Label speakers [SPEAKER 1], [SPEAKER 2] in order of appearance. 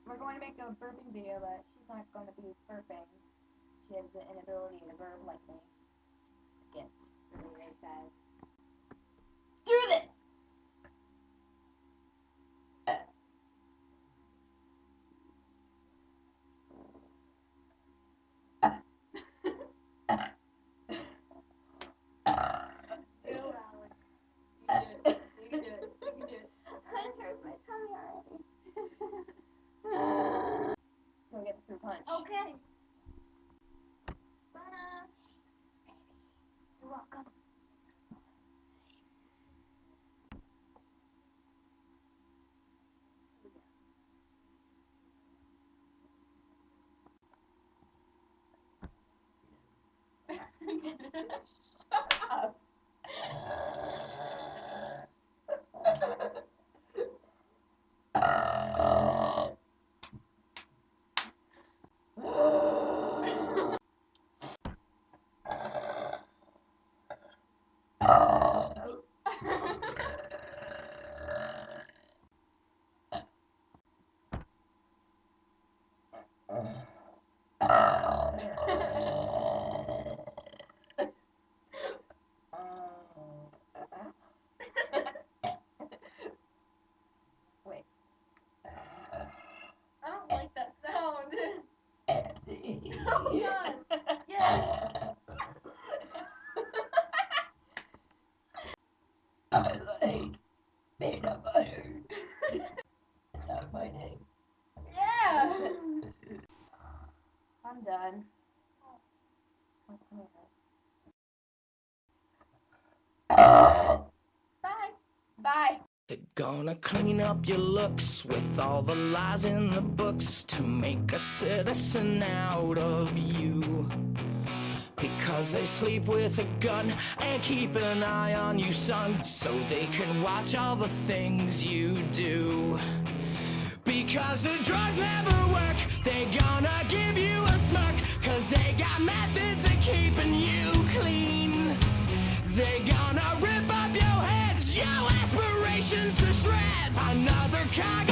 [SPEAKER 1] We're going to make a burping video, but she's not going to be burping. She has the inability to burp like me. Skint, the video says. Do this! Go get the fruit punch.
[SPEAKER 2] Okay.
[SPEAKER 1] You're welcome. Shut up. Wait.
[SPEAKER 2] I don't like that sound.
[SPEAKER 1] Oh God. Yes.
[SPEAKER 3] I like peanut butter. That's not my name.
[SPEAKER 1] Yeah. I'm done. Bye. Bye.
[SPEAKER 4] They're gonna clean up your looks with all the lies in the books to make a citizen out of you. Because they sleep with a gun and keep an eye on you, son, so they can watch all the things you do. Because the drugs never work, they gonna give you a smirk, cause they got methods of keeping you clean. They gonna rip up your heads, your aspirations to shreds. Another cog